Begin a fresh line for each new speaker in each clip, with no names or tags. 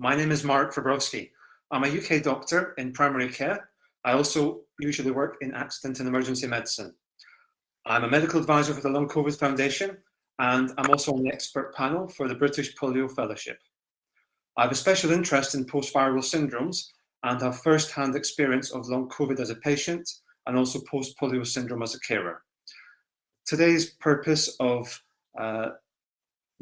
My name is Mark Fabrowski. I'm a UK doctor in primary care. I also usually work in accident and emergency medicine. I'm a medical advisor for the Long COVID Foundation, and I'm also on the expert panel for the British Polio Fellowship. I have a special interest in post-viral syndromes and have first-hand experience of long COVID as a patient and also post-polio syndrome as a carer. Today's purpose of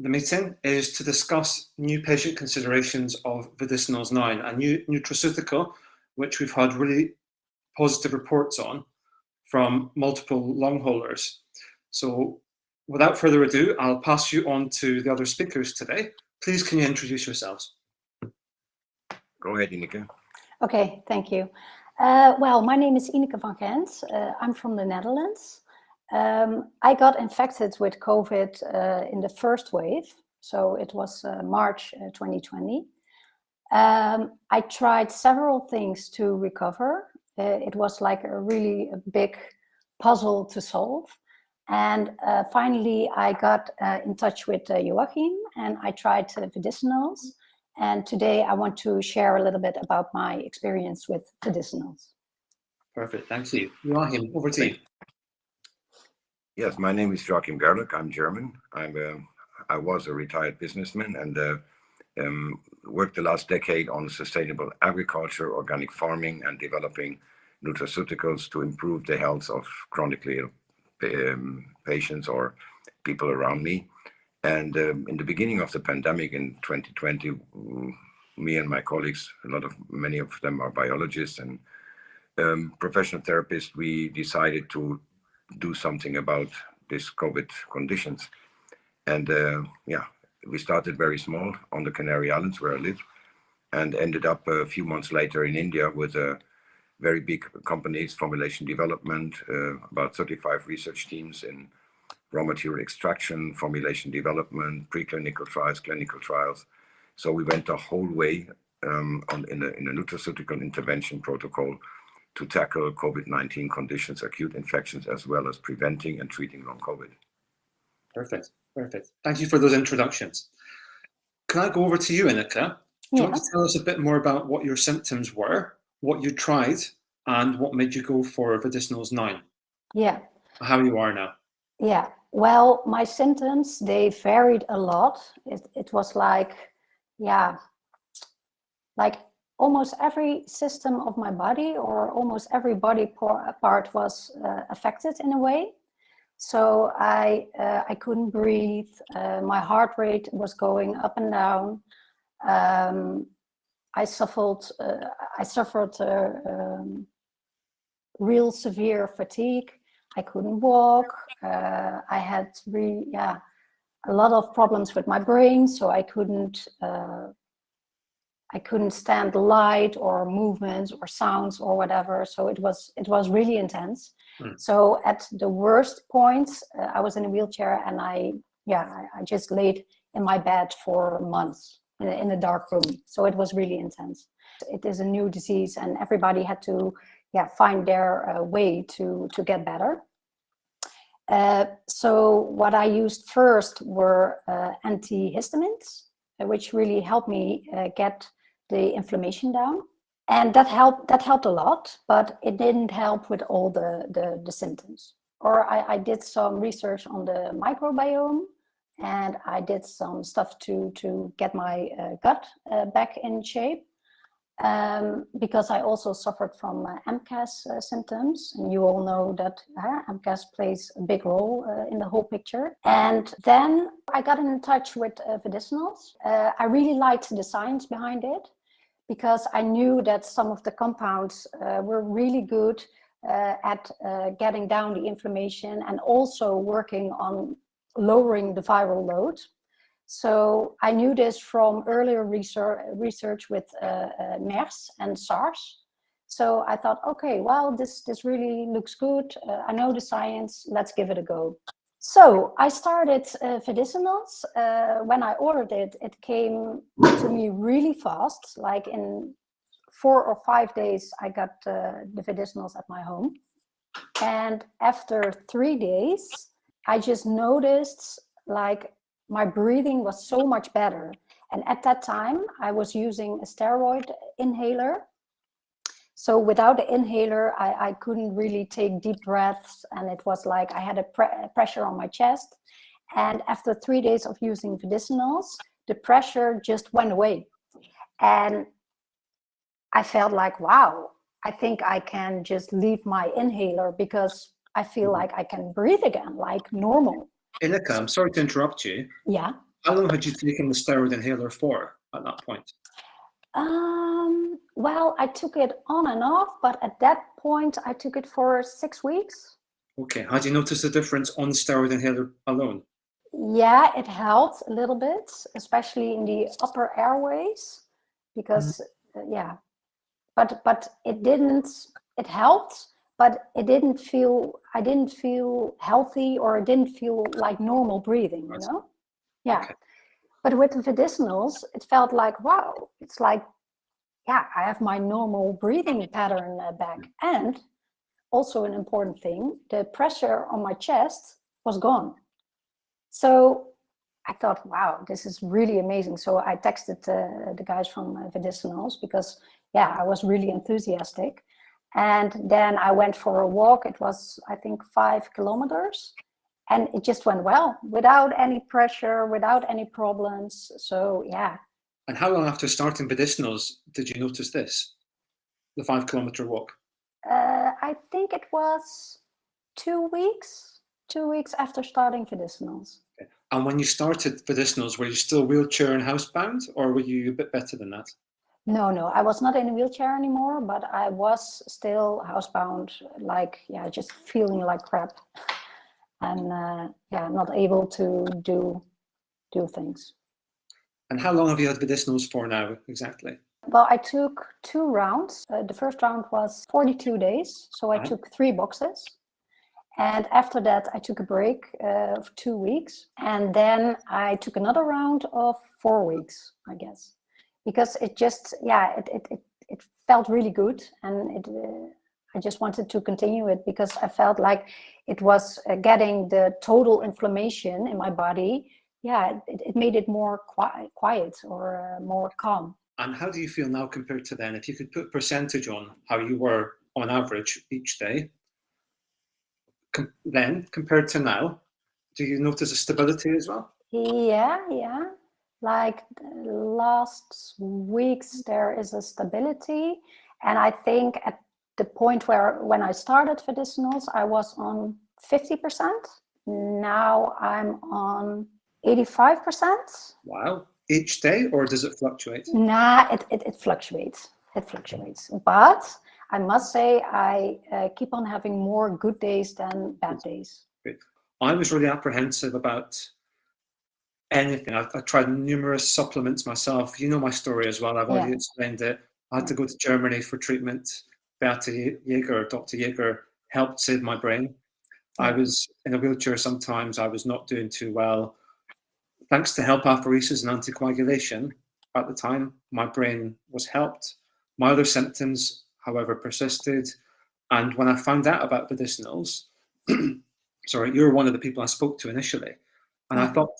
the meeting is to discuss new patient considerations of Vedicinals9, a new nutraceutical, which we've had really positive reports on from multiple long haulers. So without further ado, I'll pass you on to the other speakers today. Please, can you introduce yourselves?
Go ahead, Ineke.
Okay, thank you. Well, my name is Ineke van Gent. I'm from the Netherlands. I got infected with COVID in the first wave, so it was March 2020. I tried several things to recover. It was like a really big puzzle to solve. And finally, I got in touch with Joachim, and I tried Vedicinals. And today I want to share a little bit about my experience with Vedicinals.
Perfect, thank you. Joachim, over to you.
Yes, my name is Joachim Gerlich. I'm German. I was a retired businessman and worked the last decade on sustainable agriculture, organic farming, and developing nutraceuticals to improve the health of chronically ill patients or people around me. And in the beginning of the pandemic in 2020, me and my colleagues, many of them are biologists and professional therapists, we decided to do something about this COVID conditions. And we started very small on the Canary Islands where I live, and ended up a few months later in India with a very big companies, formulation development, about 35 research teams in raw material extraction, formulation development, preclinical trials, clinical trials. So we went the whole way in a nutraceutical intervention protocol to tackle COVID-19 conditions, acute infections, as well as preventing and treating long COVID.
Perfect, perfect. Thank you for those introductions. Can I go over to you, Ineke? Do you want to tell us a bit more about what your symptoms were, what you tried, and what made you go for Vedicinals9?
Yeah.
How you are now?
Yeah. Well, my symptoms, they varied a lot. It was like almost every system of my body or almost every body part was affected in a way. So I couldn't breathe. My heart rate was going up and down. I suffered real severe fatigue. I couldn't walk. I had a lot of problems with my brain, so I couldn't stand light or movements or sounds or whatever. So it was really intense. So at the worst points, I was in a wheelchair, and I just laid in my bed for months in a dark room. So it was really intense. It is a new disease, and everybody had to find their way to get better. So what I used first were antihistamines, which really helped me get the inflammation down. And that helped a lot, but it didn't help with all the symptoms. Or I did some research on the microbiome, and I did some stuff to get my gut back in shape. Because I also suffered from MCAS symptoms, and you all know that MCAS plays a big role in the whole picture. And then I got in touch with Vedicinals. I really liked the science behind it, because I knew that some of the compounds were really good at getting down the inflammation and also working on lowering the viral load. So I knew this from earlier research with MERS and SARS. So I thought, okay, well, this really looks good. I know the science, let's give it a go. So I started Vedicinals. When I ordered it, it came to me really fast. Like in 4 or 5 days, I got the Vedicinals at my home. And after 3 days, I just noticed like my breathing was so much better. And at that time, I was using a steroid inhaler. So without the inhaler, I couldn't really take deep breaths. And it was like I had a pressure on my chest. And after 3 days of using Vedicinals, the pressure just went away. And I felt like, wow, I think I can just leave my inhaler because I feel like I can breathe again, like normal.
Inika, I'm sorry to interrupt you.
Yeah.
How long had you taken the steroid inhaler for at that point?
Well, I took it on and off, but at that point, I took it for 6 weeks.
Okay. Had you noticed a difference on the steroid inhaler alone?
Yeah, it helped a little bit, especially in the upper airways, because yeah, but it didn't. It helped, but it didn't feel. I didn't feel healthy, or it didn't feel like normal breathing. You know? Yeah.
Okay.
But with the Vedicinals, it felt like, wow, it's like, yeah, I have my normal breathing pattern back. And also an important thing, the pressure on my chest was gone. So I thought, wow, this is really amazing. So I texted the guys from Vedicinals because, yeah, I was really enthusiastic. And then I went for a walk. It was, I think, 5 kilometers. And it just went well, without any pressure, without any problems. So, yeah.
And how long after starting Vedicinals did you notice this? The 5-kilometer walk?
I think it was 2 weeks. 2 weeks after starting Vedicinals.
Okay. And when you started Vedicinals, were you still wheelchair and housebound, or were you a bit better than that?
No, I was not in a wheelchair anymore, but I was still housebound, like, yeah, just feeling like crap. And yeah, not able to do things.
And how long have you had Vedicinals for now, exactly?
Well, I took 2 rounds. The first round was 42 days, so I took 3 boxes. And after that, I took a break of 2 weeks. And then I took another round of 4 weeks, I guess. Because it just, yeah, it felt really good. And I just wanted to continue it because I felt like it was getting the total inflammation in my body. Yeah, it made it more quiet or more calm.
And how do you feel now compared to then? If you could put percentage on how you were on average each day, then compared to now, do you notice a stability as well?
Yeah. Like the last weeks, there is a stability. And I think at the point when I started Vedicinals, I was on 50%. Now I'm on 85%.
Wow. Each day, or does it fluctuate?
Nah, it fluctuates. It fluctuates. But I must say I keep on having more good days than bad days.
Great. I was really apprehensive about anything. I tried numerous supplements myself. You know my story as well. I've already explained it. I had to go to Germany for treatment. Dr. Jaeger helped save my brain. I was in a wheelchair sometimes. I was not doing too well. Thanks to help apheresis and anticoagulation, at the time, my brain was helped. My other symptoms, however, persisted. And when I found out about Vedicinals, sorry, you were one of the people I spoke to initially. And I thought,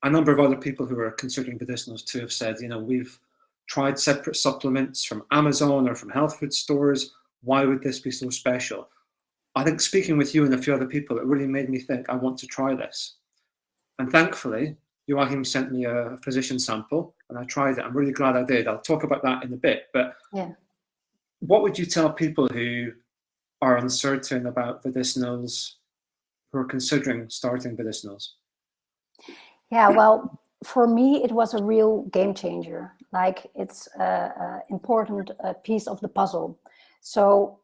a number of other people who are considering Vedicinals too have said, you know, we've tried separate supplements from Amazon or from health food stores. Why would this be so special? I think speaking with you and a few other people, it really made me think I want to try this. And thankfully, Joachim sent me a physician sample and I tried it. I'm really glad I did. I'll talk about that in a bit. But what would you tell people who are uncertain about Vedicinals, who are considering starting Vedicinals?
Yeah, well, for me, it was a real game changer. Like, it's an important piece of the puzzle. So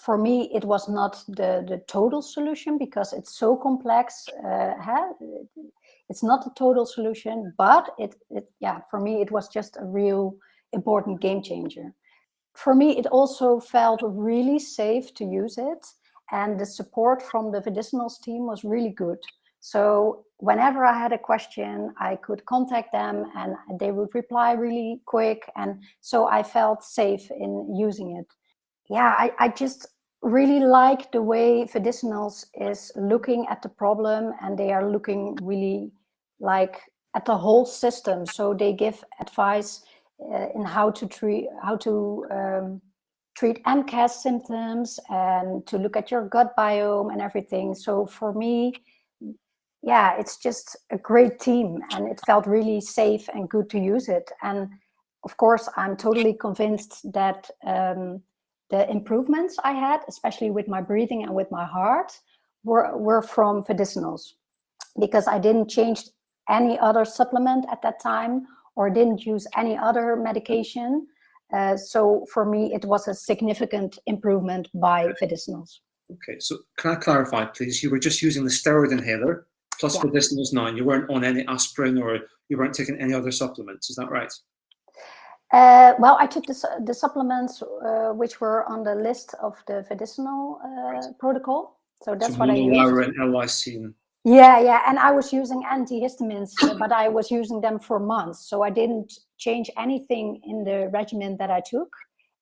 for me, it was not the total solution because it's so complex. It's not the total solution, but for me, it was just a real important game changer. For me, it also felt really safe to use it. And the support from the Vedicinals team was really good. So whenever I had a question, I could contact them and they would reply really quick. And so I felt safe in using it. Yeah, I just really like the way Vedicinals is looking at the problem, and they are looking really like at the whole system. So they give advice in how to treat MCAS symptoms and to look at your gut biome and everything. So for me, yeah, it's just a great team, and it felt really safe and good to use it. And of course, I'm totally convinced that the improvements I had, especially with my breathing and with my heart, were from Vedicinals, because I didn't change any other supplement at that time or didn't use any other medication. So for me, it was a significant improvement by Vedicinals.
Okay, so can I clarify, please? You were just using the steroid inhaler plus Vedicinals9. You weren't on any aspirin, or you weren't taking any other supplements. Is that right?
Well, I took the supplements which were on the list of the medicinal protocol. So that's what I used.
Laurin, L-lysine.
Yeah, and I was using antihistamines, but I was using them for months. So I didn't change anything in the regimen that I took.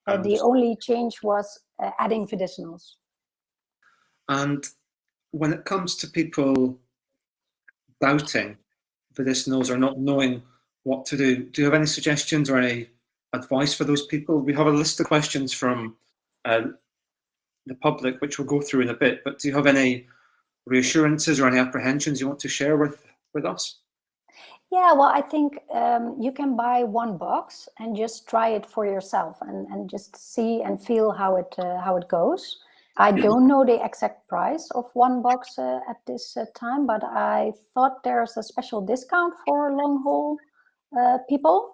The only change was adding Vedicinals.
And when it comes to people doubting Vedicinals or not knowing what to do you have any suggestions or any advice for those people? We have a list of questions from the public, which we'll go through in a bit, but do you have any reassurances or any apprehensions you want to share with us?
Yeah, well, I think you can buy one box and just try it for yourself and just see and feel how it goes. I don't know the exact price of one box at this time, but I thought there's a special discount for long haul people.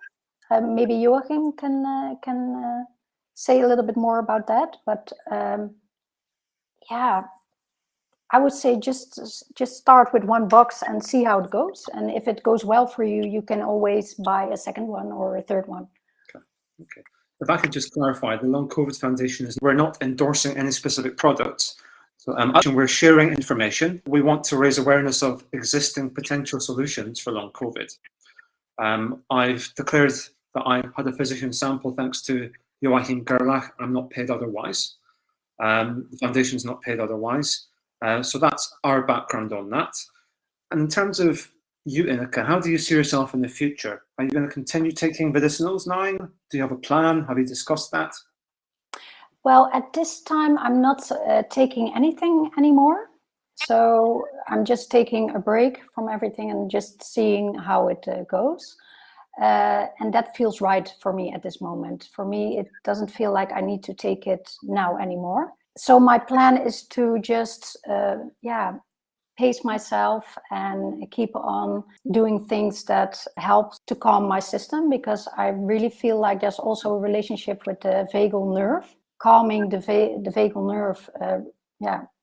Maybe Joachim can say a little bit more about that. But yeah, I would say just start with one box and see how it goes. And if it goes well for you, you can always buy a second one or a third one.
Okay. If I could just clarify, the Long COVID Foundation we're not endorsing any specific products. So we're sharing information. We want to raise awareness of existing potential solutions for long COVID. I've declared that I had a physician sample thanks to Joachim Gerlach. I'm not paid otherwise. The foundation's not paid otherwise. So that's our background on that. And in terms of you, Ineke, how do you see yourself in the future? Are you going to continue taking Vedicinals9? Do you have a plan? Have you discussed that?
Well, at this time, I'm not taking anything anymore. So I'm just taking a break from everything and just seeing how it goes. And that feels right for me at this moment. For me, it doesn't feel like I need to take it now anymore. So my plan is to just, pace myself and keep on doing things that help to calm my system, because I really feel like there's also a relationship with the vagal nerve. Calming the vagal nerve,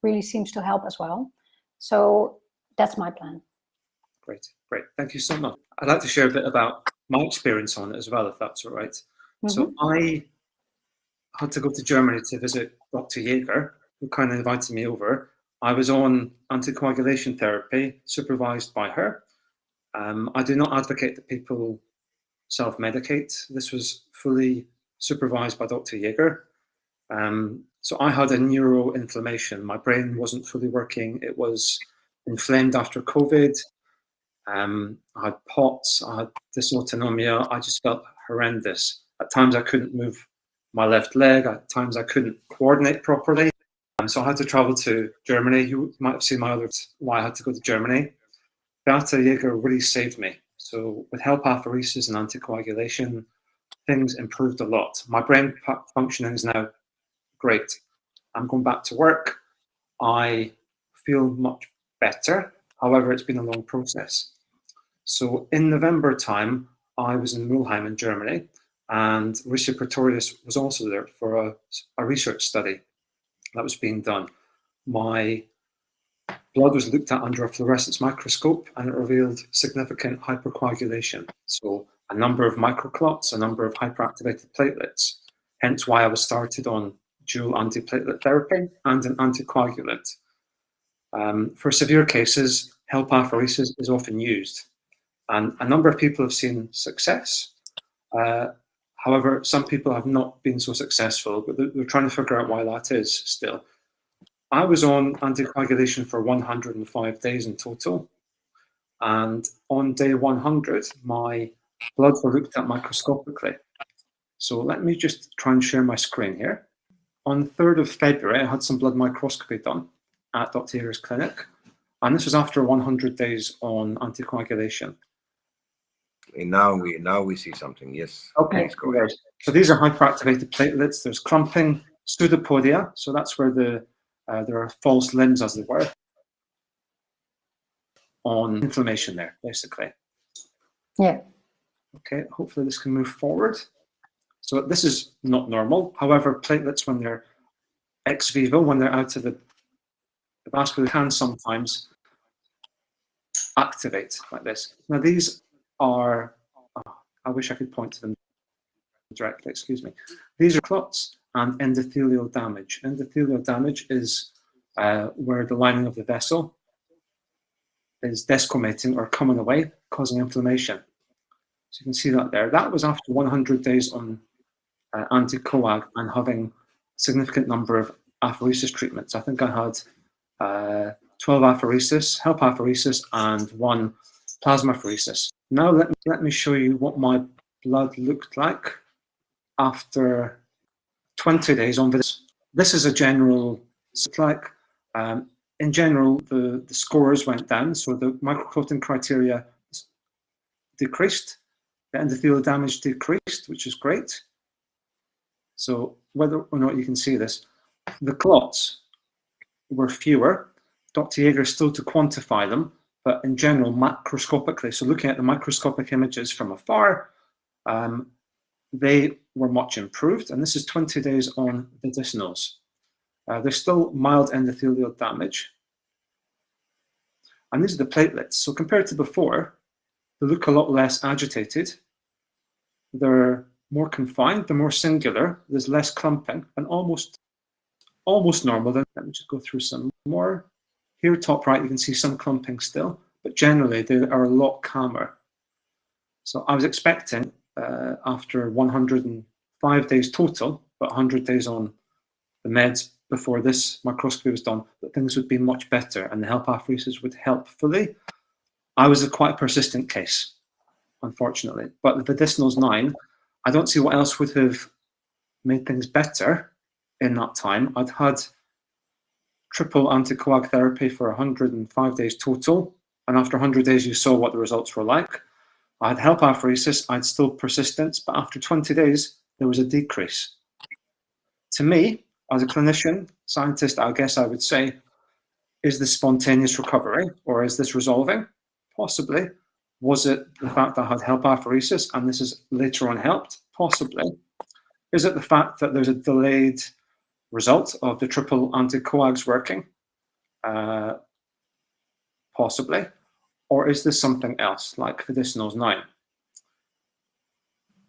really seems to help as well. So that's my plan.
Great. Thank you so much. I'd like to share a bit about my experience on it as well, if that's all right. Mm-hmm. So I had to go to Germany to visit Dr. Jaeger, who kind of invited me over. I was on anticoagulation therapy, supervised by her. I do not advocate that people self-medicate. This was fully supervised by Dr. Jaeger. So I had a neuroinflammation. My brain wasn't fully working. It was inflamed after COVID. I had POTS, I had dysautonomia. I just felt horrendous. At times I couldn't move my left leg. At times I couldn't coordinate properly. So I had to travel to Germany. You might have seen my other why I had to go to Germany. Dr. Jaeger really saved me. So with HELP apheresis and anticoagulation, things improved a lot. My brain functioning is now great. I'm going back to work. I feel much better. However, it's been a long process. So in November time, I was in Mulheim in Germany, and Rishi Pretorius was also there for a research study that was being done. My blood was looked at under a fluorescence microscope, and it revealed significant hypercoagulation. So a number of microclots, a number of hyperactivated platelets, hence why I was started on dual antiplatelet therapy and an anticoagulant. For severe cases, HELP apheresis is often used, and a number of people have seen success. However, some people have not been so successful, but they're trying to figure out why that is still. I was on anticoagulation for 105 days in total, And on day 100, my bloods were looked at microscopically. So let me just try and share my screen here. On the 3rd of February, I had some blood microscopy done at Dr. Jager's clinic. And this was after 100 days on anticoagulation.
And now we see something, yes.
Okay, great. So these are hyperactivated platelets. There's clumping, pseudopodia. So that's where there are false limbs, as it were, on inflammation there, basically.
Yeah.
Okay, hopefully this can move forward. So this is not normal. However, platelets, when they're ex vivo, when they're out of the vascular, can sometimes activate like this. Now these are, I wish I could point to them directly, excuse me. These are clots and endothelial damage. Endothelial damage is where the lining of the vessel is desquamating or coming away, causing inflammation. So you can see that there. That was after 100 days on anticoag and having a significant number of apheresis treatments. I think I had 12 apheresis, help apheresis, and 1 plasmapheresis. Now let me show you what my blood looked like after 20 days on this. This is a general, like in general, the scores went down, so the microclotting criteria decreased, the endothelial damage decreased, which is great. So whether or not you can see this, the clots were fewer. Dr. Jager is still to quantify them, but in general, macroscopically, so looking at the microscopic images from afar, they were much improved. And this is 20 days on Vedicinals. There's still mild endothelial damage. And these are the platelets. So compared to before, they look a lot less agitated. They're more confined, they're more singular, there's less clumping, and almost normal. Then let me just go through some more. Here, top right, you can see some clumping still, but generally they are a lot calmer. So I was expecting after 105 days total, but 100 days on the meds before this microscopy was done, that things would be much better and the help apheresis would help fully. I was a quite persistent case, unfortunately, but the Vedicinals9, I don't see what else would have made things better in that time. I'd had triple anticoag therapy for 105 days total, and after 100 days you saw what the results were like. I had help apheresis, I had still persistence, but after 20 days there was a decrease. To me, as a clinician, scientist, I guess I would say, is this spontaneous recovery or is this resolving? Possibly. Was it the fact that I had help apheresis and this is later on helped? Possibly. Is it the fact that there's a delayed result of the triple anticoags working? Possibly. Or is this something else, like Vedicinals9?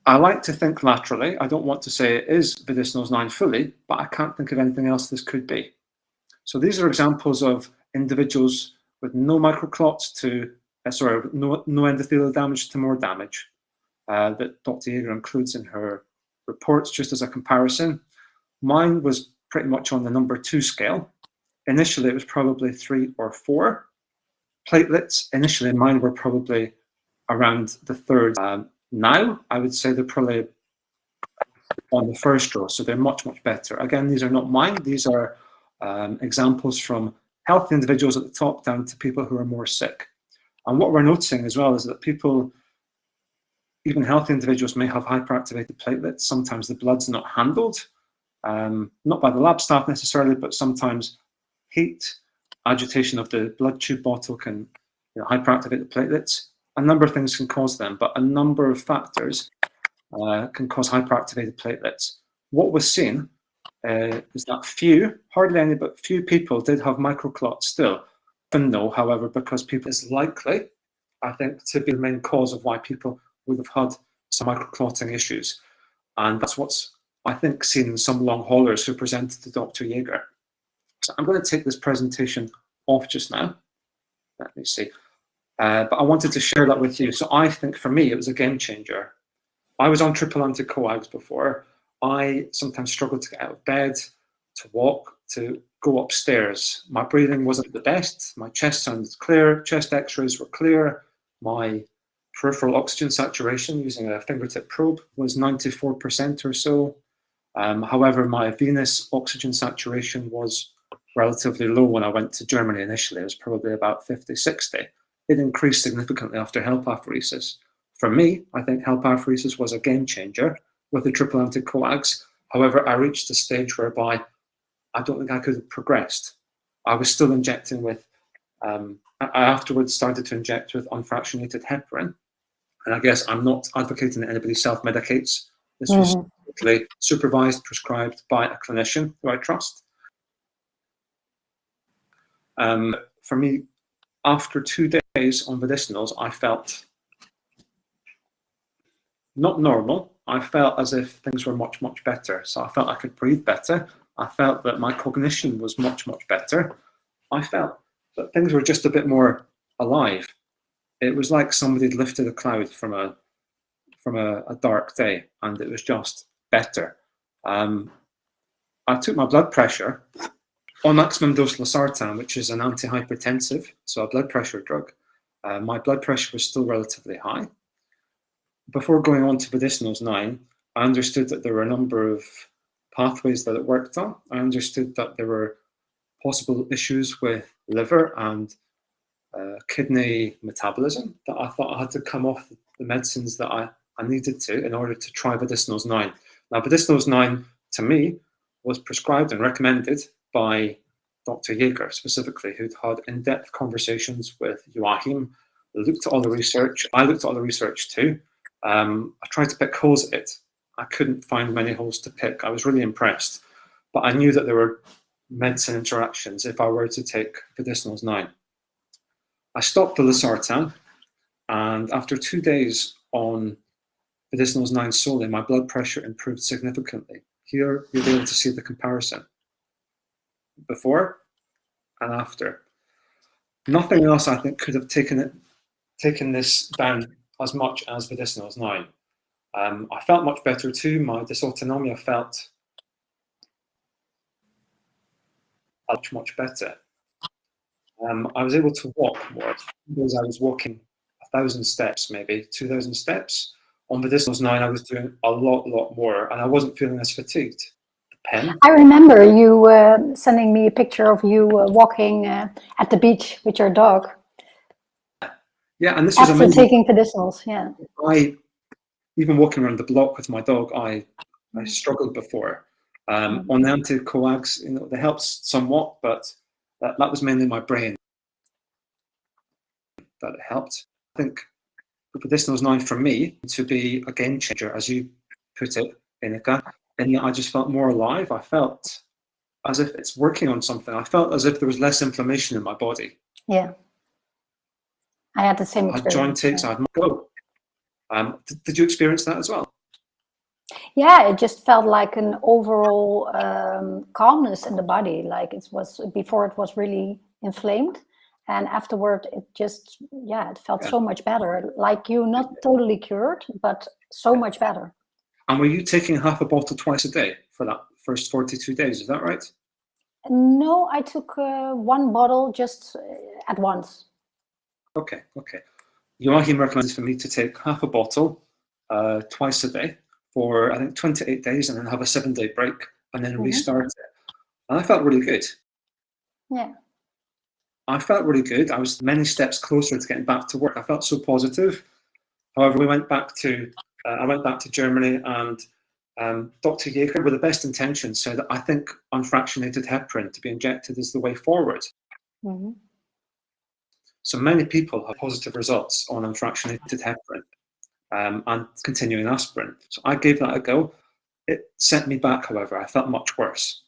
I like to think laterally. I don't want to say it is Vedicinals9 fully, but I can't think of anything else this could be. So these are examples of individuals with no microclots to, no endothelial damage to more damage that Dr. Jager includes in her reports, just as a comparison. Mine was pretty much on the number 2 scale. Initially, it was probably 3 or 4. Platelets, initially mine were probably around the 3rd. Now, I would say they're probably on the 1st row, so they're much, much better. Again, these are not mine. These are examples from healthy individuals at the top down to people who are more sick. And what we're noticing as well is that people, even healthy individuals, may have hyperactivated platelets. Sometimes the blood's not handled, not by the lab staff necessarily, but sometimes heat, agitation of the blood tube bottle can hyperactivate the platelets. A number of things can cause them, but a number of factors can cause hyperactivated platelets. What was seen is that few, hardly any, but few people did have microclots still. And no, however, because people is likely, I think, to be the main cause of why people would have had some microclotting issues. And that's what's, I think, seen in some long haulers who presented to Dr. Jager. So I'm going to take this presentation off just now. Let me see. But I wanted to share that with you. So I think for me, it was a game changer. I was on triple anticoags before. I sometimes struggled to get out of bed, to walk, to go upstairs. My breathing wasn't the best. My chest sounded clear. Chest x-rays were clear. My peripheral oxygen saturation using a fingertip probe was 94% or so. However, my venous oxygen saturation was relatively low when I went to Germany initially. It was probably about 50, 60. It increased significantly after help-apheresis. For me, I think help-apheresis was a game changer with the triple anticoags. However, I reached a stage whereby I don't think I could have progressed. I was still injecting with, I afterwards started to inject with unfractionated heparin. And I guess I'm not advocating that anybody self-medicates. This was supervised, prescribed by a clinician who I trust. For me, after 2 days on Vedicinals, I felt not normal. I felt as if things were much, much better. So I felt I could breathe better. I felt that my cognition was much, much better. I felt that things were just a bit more alive. It was like somebody had lifted a cloud from a dark day, and it was just better. I took my blood pressure on maximum dose losartan, which is an antihypertensive, so a blood pressure drug. My blood pressure was still relatively high. Before going on to Vedicinals9, I understood that there were a number of pathways that it worked on. I understood that there were possible issues with liver and kidney metabolism, that I thought I had to come off the medicines that I needed to in order to try Vedicinals9. Now, Vedicinals9, to me, was prescribed and recommended by Dr. Jaeger specifically, who'd had in-depth conversations with Joachim, looked at all the research. I looked at all the research too. I tried to pick holes at it. I couldn't find many holes to pick. I was really impressed, but I knew that there were medicine interactions if I were to take Vedicinals9. I stopped the losartan, and after 2 days on Vedicinals9 solely, my blood pressure improved significantly. Here, you'll be able to see the comparison. Before and after. Nothing else, I think, could have taken this down as much as Vedicinals9. I felt much better too. My dysautonomia felt much, much better. I was able to walk more because I was walking 1,000 steps, maybe 2,000 steps. On Vedicinals9, I was doing a lot more, and I wasn't feeling as fatigued.
I remember you sending me a picture of you walking at the beach with your dog.
Yeah, and this was
after taking Vedicinals. Yeah.
Even walking around the block with my dog, I struggled before. On the anticoags, they helped somewhat, but that was mainly my brain that it helped. I think Vedicinals9 for me to be a game changer, as you put it, Inika, in that I just felt more alive. I felt as if it's working on something. I felt as if there was less inflammation in my body.
Yeah. I had the same experience.
I had joint aches, I had my go. Did you experience that as well?
Yeah, it just felt like an overall calmness in the body. Like it was before, it was really inflamed, and afterward, it just it felt so much better. Like you, not totally cured, but so much better.
And were you taking half a bottle twice a day for that first 42 days? Is that right?
No, I took 1 bottle just at once.
Okay. Joachim recommended for me to take half a bottle twice a day for, I think, 28 days, and then have a 7-day break, and then restart it. And I felt really good.
Yeah.
I felt really good. I was many steps closer to getting back to work. I felt so positive. However, I went back to Germany, and Dr. Jaeger, with the best intentions, said that I think unfractionated heparin to be injected is the way forward. So many people have positive results on unfractionated heparin and continuing aspirin. So I gave that a go. It sent me back, however. I felt much worse.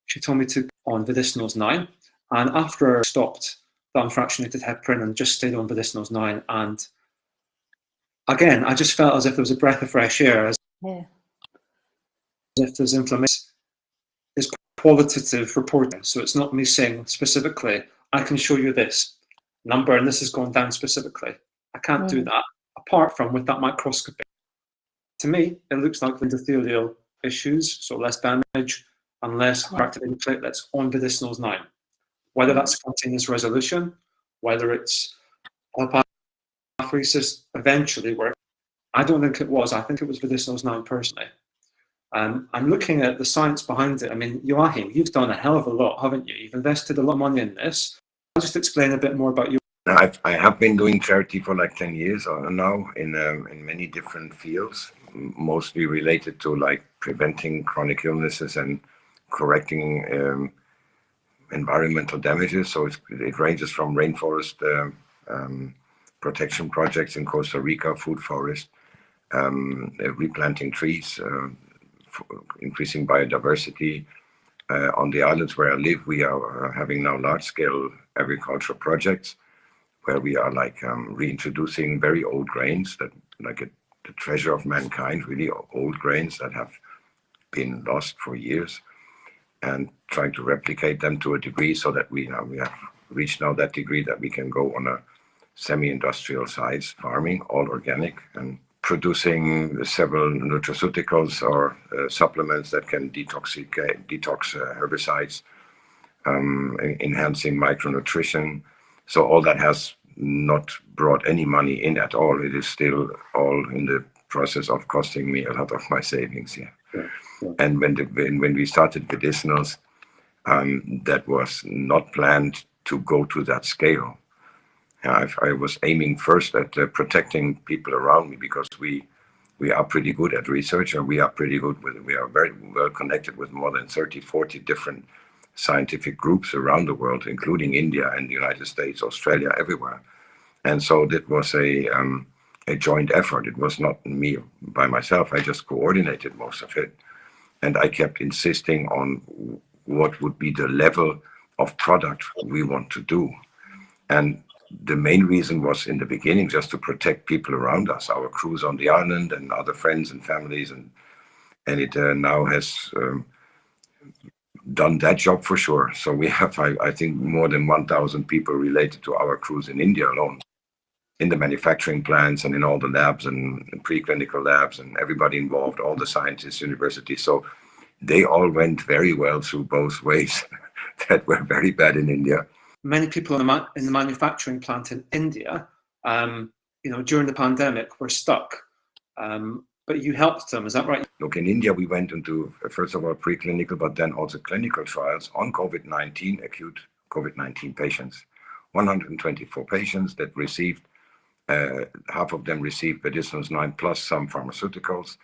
She told me to go on Vedicinals9, and after I stopped the unfractionated heparin and just stayed on Vedicinals9, and again, I just felt as if there was a breath of fresh air, as if there's inflammation. It's qualitative reporting, so it's not me saying specifically, I can show you this number and this is going down specifically. I can't do that, apart from with that microscopy. To me, it looks like the endothelial issues, so less damage and less activated platelets on Vedicinals9. Whether that's spontaneous resolution, whether it's apheresis eventually work, I don't think it was. I think it was Vedicinals9 personally. I'm looking at the science behind it. I mean, Joachim, you've done a hell of a lot, haven't you? You've invested a lot of money in this. I'll just explain a bit more about you.
I have been doing charity for like 10 years now in many different fields, mostly related to like preventing chronic illnesses and correcting environmental damages. So it ranges from rainforest protection projects in Costa Rica, food forest, replanting trees, increasing biodiversity. On the islands where I live, we are having now large-scale agricultural projects where we are like reintroducing very old grains that like the treasure of mankind, really old grains that have been lost for years, and trying to replicate them to a degree so that we have reached now that degree that we can go on a semi-industrial size farming, all organic, and producing several nutraceuticals or supplements that can detox herbicides, enhancing micronutrition. So all that has not brought any money in at all. It is still all in the process of costing me a lot of my savings here. Yeah. And when we started Vedicinals, that was not planned to go to that scale. I was aiming first at protecting people around me, because we are pretty good at research, and we are very well connected with more than 30, 40 different scientific groups around the world, including India and the United States, Australia, everywhere. And so that was a joint effort. It was not me by myself. I just coordinated most of it. And I kept insisting on what would be the level of product we want to do. And the main reason was in the beginning just to protect people around us, our crews on the island and other friends and families. And it now has done that job for sure. So we have, I think, more than 1,000 people related to our crews in India alone, in the manufacturing plants and in all the labs and preclinical labs, and everybody involved, all the scientists, universities. So they all went very well through both ways that were very bad in India.
Many people in the manufacturing plant in India, during the pandemic, were stuck. But you helped them, is that right?
Look, in India, we went into, first of all, preclinical, but then also clinical trials on COVID-19, acute COVID-19 patients. 124 patients that received, half of them received Vedicinals9 plus some pharmaceuticals.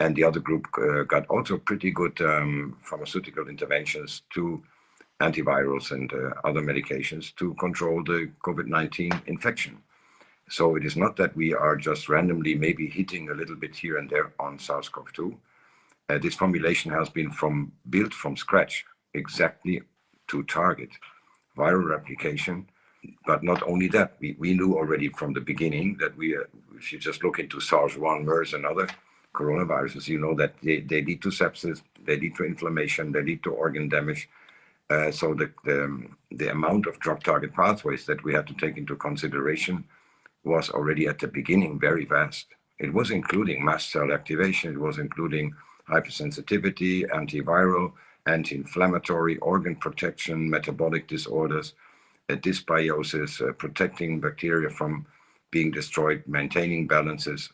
And the other group got also pretty good pharmaceutical interventions, to antivirals and other medications to control the COVID-19 infection. So it is not that we are just randomly maybe hitting a little bit here and there on SARS-CoV-2. This formulation has been built from scratch, exactly to target viral replication. But not only that, we knew already from the beginning that if you just look into SARS-1, MERS, and other coronaviruses, you know that they lead to sepsis, they lead to inflammation, they lead to organ damage. So the amount of drug target pathways that we had to take into consideration was already at the beginning very vast. It was including mast cell activation, it was including hypersensitivity, antiviral, anti-inflammatory, organ protection, metabolic disorders, dysbiosis, protecting bacteria from being destroyed, maintaining balances,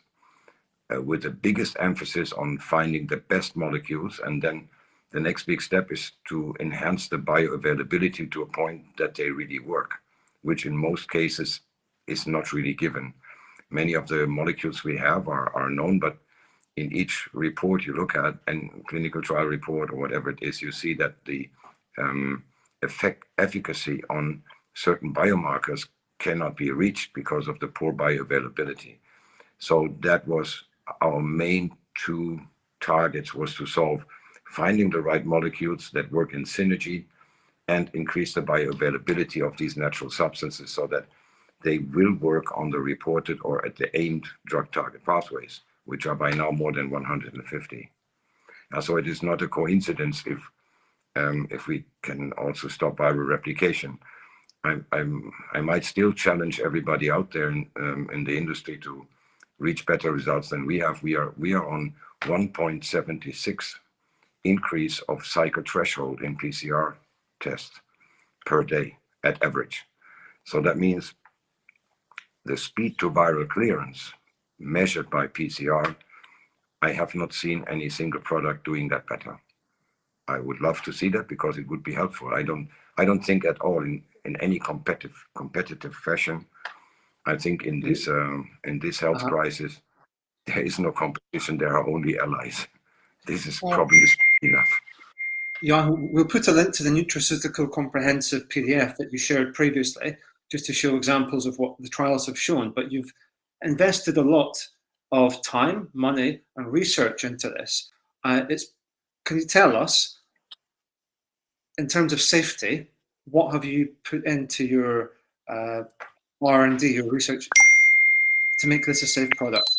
with the biggest emphasis on finding the best molecules. And then the next big step is to enhance the bioavailability to a point that they really work, which in most cases is not really given. Many of the molecules we have are known, but in each report you look at, and clinical trial report or whatever it is, you see that the efficacy on certain biomarkers cannot be reached because of the poor bioavailability. So that was our main two targets, was to solve finding the right molecules that work in synergy and increase the bioavailability of these natural substances so that they will work on the reported or at the aimed drug target pathways, which are by now more than 150. So it is not a coincidence if we can also stop viral replication. I might still challenge everybody out there in the industry to reach better results than we have. We are on 1.76 increase of cycle threshold in PCR tests per day at average. So that means the speed to viral clearance measured by PCR, I have not seen any single product doing that better. I would love to see that because it would be helpful. I don't think at all in any competitive fashion. I think in this health crisis, there is no competition. There are only allies. This is probably enough.
Yeah, we'll put a link to the Nutraceutical comprehensive PDF that you shared previously, just to show examples of what the trials have shown. But you've invested a lot of time, money, and research into this. Can you tell us, in terms of safety, what have you put into your R&D, your research, to make this a safe product?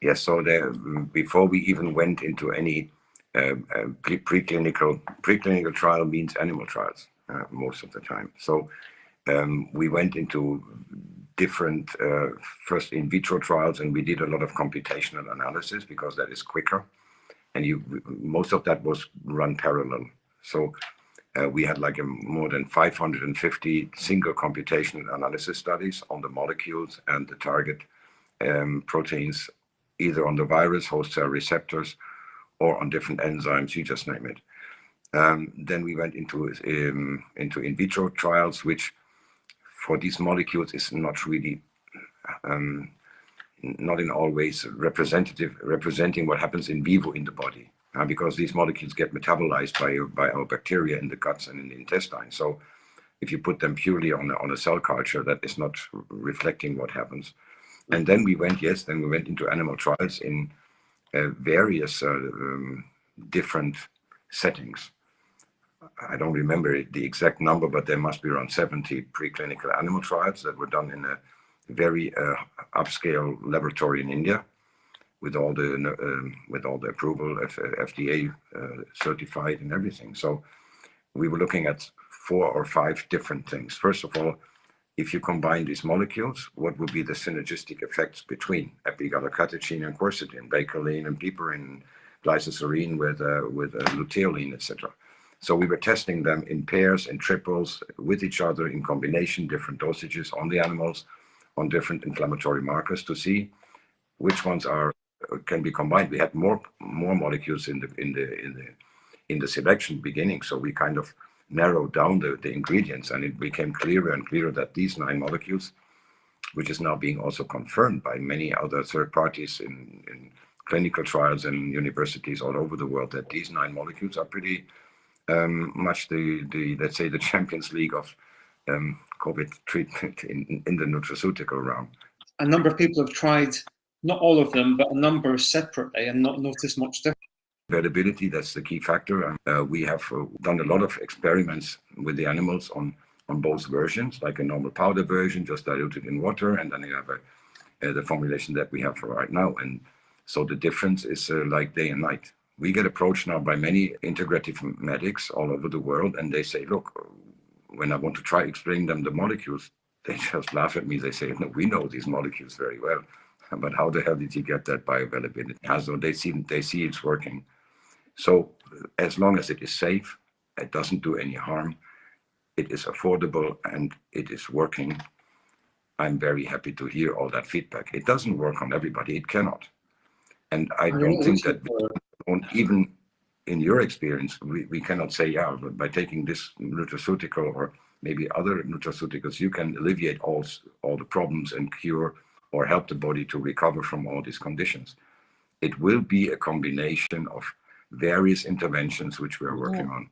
Yes, so before we even went into any preclinical trial means animal trials most of the time. So we went into different first in vitro trials, and we did a lot of computational analysis because that is quicker, and most of that was run parallel. So we had like more than 550 single computational analysis studies on the molecules and the target proteins, either on the virus, host cell receptors, or on different enzymes, you just name it. Then we went into in vitro trials, which for these molecules is not really, not in all ways representing what happens in vivo in the body, because these molecules get metabolized by our bacteria in the guts and in the intestine. So if you put them purely on a cell culture, that is not reflecting what happens. And then we went into animal trials in various different settings. I don't remember the exact number, but there must be around 70 preclinical animal trials that were done in a very upscale laboratory in India, with all the approval, FDA certified and everything. So we were looking at 4 or 5 different things. First of all, if you combine these molecules, what would be the synergistic effects between epigallocatechin and quercetin, bakelin and piperine, glycosylserine with luteolin, etc. So we were testing them in pairs and triples with each other in combination, different dosages on the animals, on different inflammatory markers to see which ones can be combined. We had more molecules in the selection beginning, so we kind of narrowed down the ingredients, and it became clearer and clearer that these 9 molecules, which is now being also confirmed by many other third parties in clinical trials and universities all over the world, that these 9 molecules are pretty much the let's say the Champions League of COVID treatment in the nutraceutical realm.
A number of people have tried, not all of them, but a number separately, and not noticed much difference.
Availability, that's the key factor. We have done a lot of experiments with the animals on both versions, like a normal powder version, just diluted in water, and then you have the formulation that we have for right now. And so the difference is like day and night. We get approached now by many integrative medics all over the world, and they say, look, when I want to try explaining them the molecules, they just laugh at me. They say, no, we know these molecules very well, but how the hell did you get that bioavailability? So they see it's working. So as long as it is safe, it doesn't do any harm, it is affordable, and it is working, I'm very happy to hear all that feedback. It doesn't work on everybody, it cannot. And I don't think that, even in your experience, we cannot say, yeah, but by taking this nutraceutical or maybe other nutraceuticals, you can alleviate all the problems and cure or help the body to recover from all these conditions. It will be a combination of various interventions which we are working on,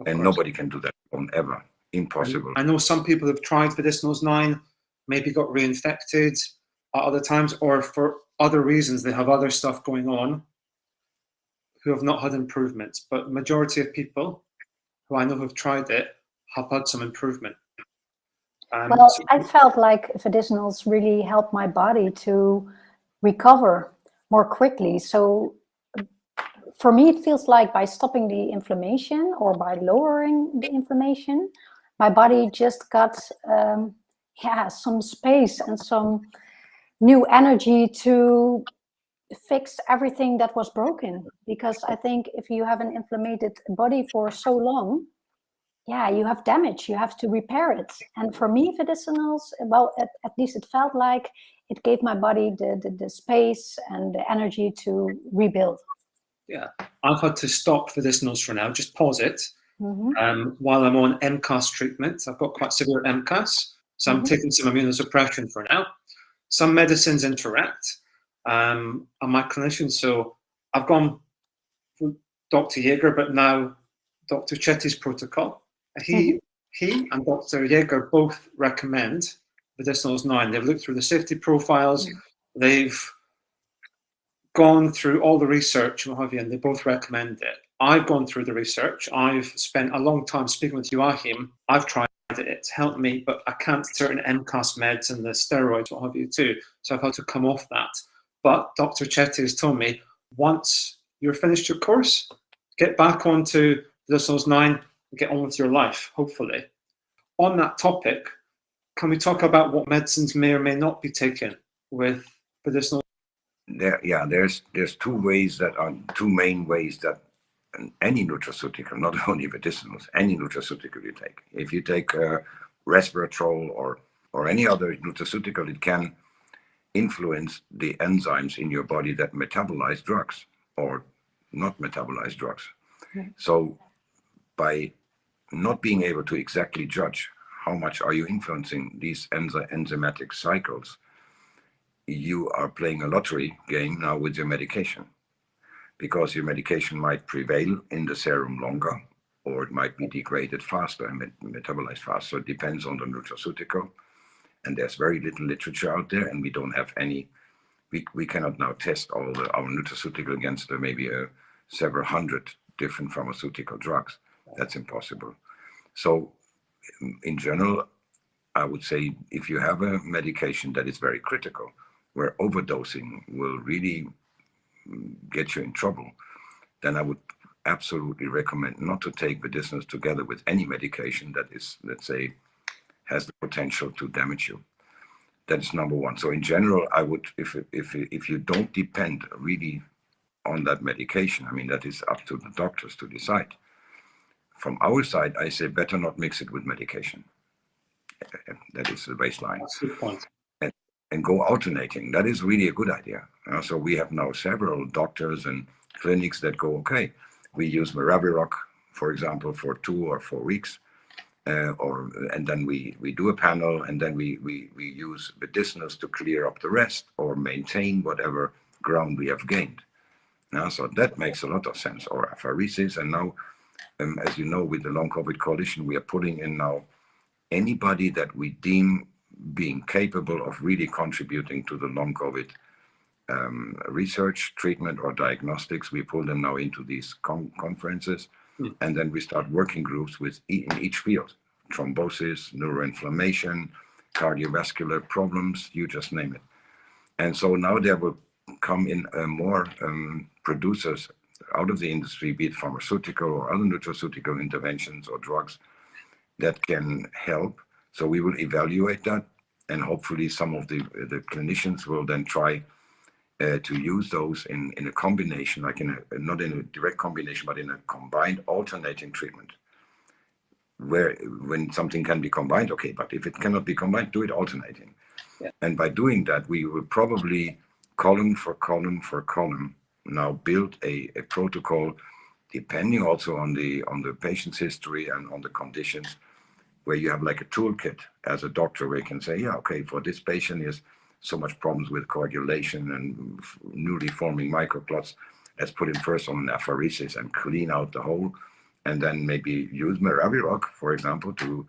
and nobody can do that on ever. Impossible.
I know some people have tried Vedicinals9, maybe got reinfected at other times, or for other reasons they have other stuff going on, who have not had improvements. But majority of people who I know have tried it have had some improvement.
Well, I felt like Vedicinals really helped my body to recover more quickly. So for me, it feels like by stopping the inflammation or by lowering the inflammation, my body just got some space and some new energy to fix everything that was broken. Because I think if you have an inflamed body for so long, yeah, you have damage, you have to repair it. And for me, Vedicinals, well, at least it felt like it gave my body the space and the energy to rebuild.
Yeah, I've had to stop Vedicinals for now, just pause it.
Mm-hmm.
While I'm on MCAS treatment. I've got quite severe MCAS, so I'm taking some immunosuppression for now. Some medicines interact. I'm my clinician, so I've gone for Dr. Jaeger, but now Dr. Chetty's protocol. He and Dr. Jaeger both recommend Vedicinals9. They've looked through the safety profiles, they've gone through all the research and what have you, and they both recommend it. I've gone through the research. I've spent a long time speaking with Joachim. I've tried it. It's helped me, but I can't certain MCAS meds and the steroids, what have you, too. So I've had to come off that. But Dr. Chetty has told me, once you're finished your course, get back onto Vedicinals9 and get on with your life, hopefully. On that topic, can we talk about what medicines may or may not be taken with Vedicinals?
There's two main ways that any nutraceutical, not only Vedicinals, any nutraceutical you take. If you take resveratrol or any other nutraceutical, it can influence the enzymes in your body that metabolize drugs or not metabolize drugs.
Okay.
So by not being able to exactly judge how much are you influencing these enzymatic cycles, you are playing a lottery game now with your medication, because your medication might prevail in the serum longer, or it might be degraded faster and metabolized faster. So it depends on the nutraceutical, and there's very little literature out there, and we don't have any. We cannot now test our nutraceutical against maybe several hundred different pharmaceutical drugs. That's impossible. So in general, I would say if you have a medication that is very critical, where overdosing will really get you in trouble, then I would absolutely recommend not to take Vedicinals together with any medication that is, let's say, has the potential to damage you. That is number one. So in general, I would, if you don't depend really on that medication, I mean, that is up to the doctors to decide. From our side, I say better not mix it with medication. That is the baseline.
That's a good point.
And go alternating. That is really a good idea. So we have now several doctors and clinics that go, okay, we use Maraviroc, for example, for 2 or 4 weeks, and then we do a panel, and then we use Vedicinals to clear up the rest or maintain whatever ground we have gained. Now, so that makes a lot of sense. Or apheresis, and now, as you know, with the Long COVID Coalition, we are putting in now anybody that we deem being capable of really contributing to the long COVID research, treatment, or diagnostics. We pull them now into these conferences, and then we start working groups in each field: thrombosis, neuroinflammation, cardiovascular problems, you just name it. And so now there will come in more producers out of the industry, be it pharmaceutical or other nutraceutical interventions or drugs that can help. So we will evaluate that, and hopefully some of the clinicians will then try to use those in a combination, like not in a direct combination, but in a combined alternating treatment. Where when something can be combined, okay, but if it cannot be combined, do it alternating.
Yeah.
And by doing that, we will probably column for column now build a protocol, depending also on the patient's history and on the conditions, where you have like a toolkit as a doctor, where you can say, yeah, okay, for this patient is so much problems with coagulation and newly forming microclots. Let's put him first on an apheresis and clean out the hole, and then maybe use Maraviroc, for example, to